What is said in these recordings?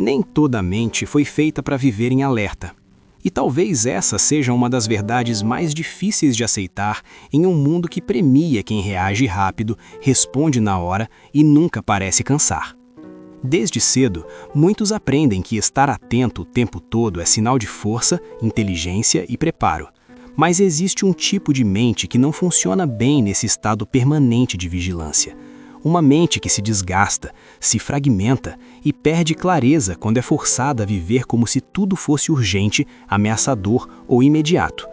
Nem toda mente foi feita para viver em alerta. E talvez essa seja uma das verdades mais difíceis de aceitar em um mundo que premia quem reage rápido, responde na hora e nunca parece cansar. Desde cedo, muitos aprendem que estar atento o tempo todo é sinal de força, inteligência e preparo. Mas existe um tipo de mente que não funciona bem nesse estado permanente de vigilância. Uma mente que se desgasta, se fragmenta e perde clareza quando é forçada a viver como se tudo fosse urgente, ameaçador ou imediato.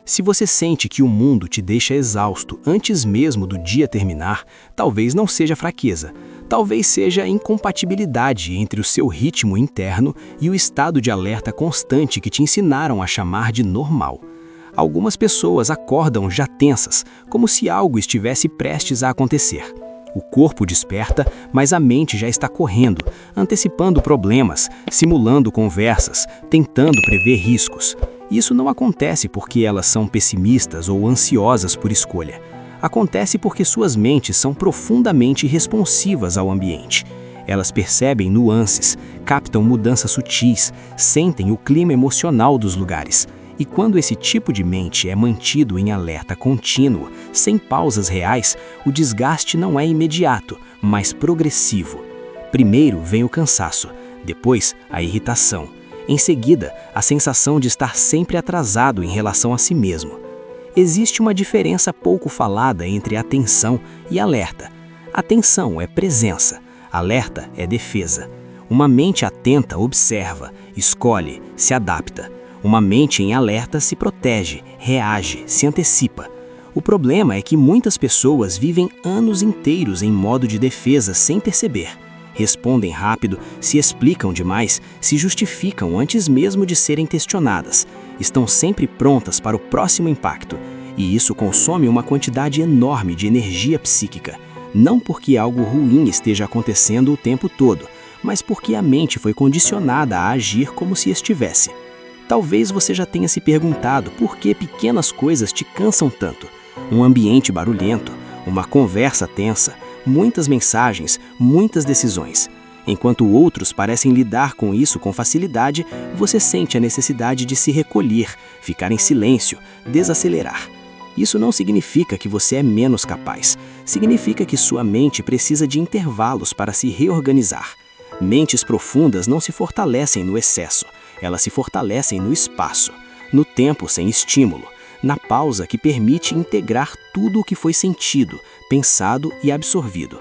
Se você sente que o mundo te deixa exausto antes mesmo do dia terminar, talvez não seja fraqueza. Talvez seja incompatibilidade entre o seu ritmo interno e o estado de alerta constante que te ensinaram a chamar de normal. Algumas pessoas acordam já tensas, como se algo estivesse prestes a acontecer. O corpo desperta, mas a mente já está correndo, antecipando problemas, simulando conversas, tentando prever riscos. Isso não acontece porque elas são pessimistas ou ansiosas por escolha. Acontece porque suas mentes são profundamente responsivas ao ambiente. Elas percebem nuances, captam mudanças sutis, sentem o clima emocional dos lugares. E quando esse tipo de mente é mantido em alerta contínuo, sem pausas reais, o desgaste não é imediato, mas progressivo. Primeiro vem o cansaço, depois a irritação. Em seguida, a sensação de estar sempre atrasado em relação a si mesmo. Existe uma diferença pouco falada entre atenção e alerta. Atenção é presença, alerta é defesa. Uma mente atenta observa, escolhe, se adapta. Uma mente em alerta se protege, reage, se antecipa. O problema é que muitas pessoas vivem anos inteiros em modo de defesa sem perceber. Respondem rápido, se explicam demais, se justificam antes mesmo de serem questionadas. Estão sempre prontas para o próximo impacto. E isso consome uma quantidade enorme de energia psíquica. Não porque algo ruim esteja acontecendo o tempo todo, mas porque a mente foi condicionada a agir como se estivesse. Talvez você já tenha se perguntado por que pequenas coisas te cansam tanto. Um ambiente barulhento, uma conversa tensa, muitas mensagens, muitas decisões. Enquanto outros parecem lidar com isso com facilidade, você sente a necessidade de se recolher, ficar em silêncio, desacelerar. Isso não significa que você é menos capaz. Significa que sua mente precisa de intervalos para se reorganizar. Mentes profundas não se fortalecem no excesso. Elas se fortalecem no espaço, no tempo sem estímulo, na pausa que permite integrar tudo o que foi sentido, pensado e absorvido.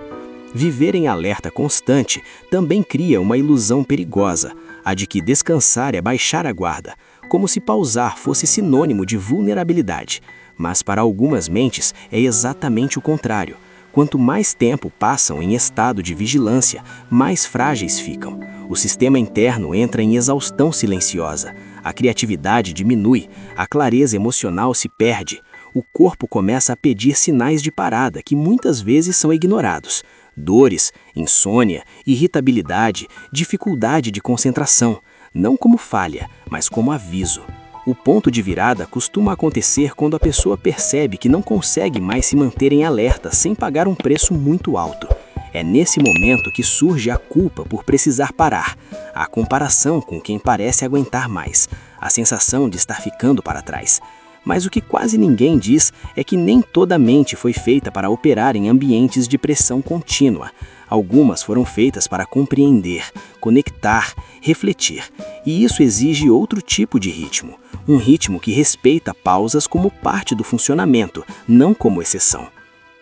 Viver em alerta constante também cria uma ilusão perigosa, a de que descansar é baixar a guarda, como se pausar fosse sinônimo de vulnerabilidade. Mas para algumas mentes é exatamente o contrário. Quanto mais tempo passam em estado de vigilância, mais frágeis ficam. O sistema interno entra em exaustão silenciosa. A criatividade diminui, a clareza emocional se perde. O corpo começa a pedir sinais de parada que muitas vezes são ignorados. Dores, insônia, irritabilidade, dificuldade de concentração. Não como falha, mas como aviso. O ponto de virada costuma acontecer quando a pessoa percebe que não consegue mais se manter em alerta sem pagar um preço muito alto. É nesse momento que surge a culpa por precisar parar, a comparação com quem parece aguentar mais, a sensação de estar ficando para trás. Mas o que quase ninguém diz é que nem toda mente foi feita para operar em ambientes de pressão contínua. Algumas foram feitas para compreender, conectar, refletir. E isso exige outro tipo de ritmo. Um ritmo que respeita pausas como parte do funcionamento, não como exceção.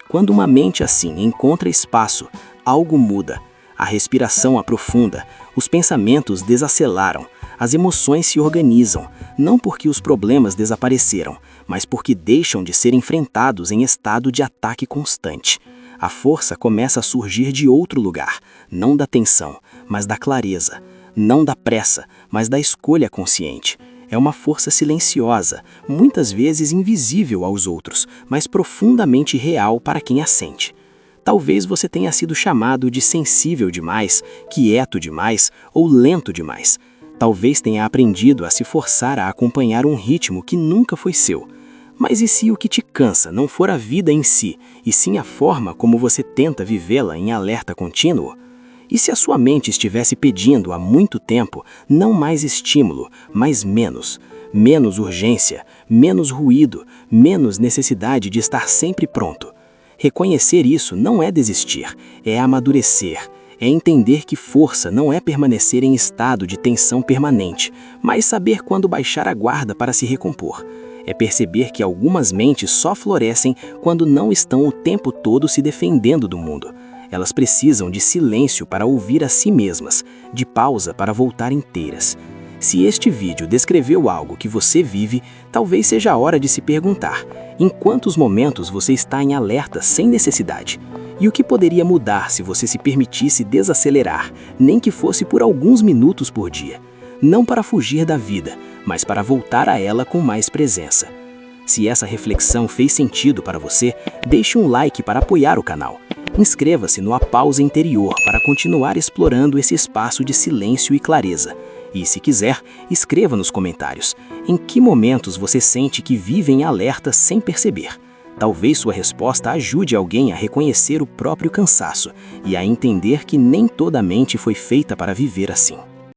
Quando uma mente assim encontra espaço, algo muda. A respiração aprofunda, os pensamentos desaceleram, as emoções se organizam, não porque os problemas desapareceram, mas porque deixam de ser enfrentados em estado de ataque constante. A força começa a surgir de outro lugar, não da tensão, mas da clareza, não da pressa, mas da escolha consciente. É uma força silenciosa, muitas vezes invisível aos outros, mas profundamente real para quem a sente. Talvez você tenha sido chamado de sensível demais, quieto demais ou lento demais. Talvez tenha aprendido a se forçar a acompanhar um ritmo que nunca foi seu. Mas e se o que te cansa não for a vida em si, e sim a forma como você tenta vivê-la em alerta contínuo? E se a sua mente estivesse pedindo há muito tempo, não mais estímulo, mas menos? Menos urgência, menos ruído, menos necessidade de estar sempre pronto. Reconhecer isso não é desistir, é amadurecer. É entender que força não é permanecer em estado de tensão permanente, mas saber quando baixar a guarda para se recompor. É perceber que algumas mentes só florescem quando não estão o tempo todo se defendendo do mundo. Elas precisam de silêncio para ouvir a si mesmas, de pausa para voltar inteiras. Se este vídeo descreveu algo que você vive, talvez seja a hora de se perguntar: em quantos momentos você está em alerta sem necessidade? E o que poderia mudar se você se permitisse desacelerar, nem que fosse por alguns minutos por dia? Não para fugir da vida, mas para voltar a ela com mais presença. Se essa reflexão fez sentido para você, deixe um like para apoiar o canal. Inscreva-se no A Pausa Interior para continuar explorando esse espaço de silêncio e clareza. E, se quiser, escreva nos comentários em que momentos você sente que vive em alerta sem perceber. Talvez sua resposta ajude alguém a reconhecer o próprio cansaço e a entender que nem toda mente foi feita para viver assim.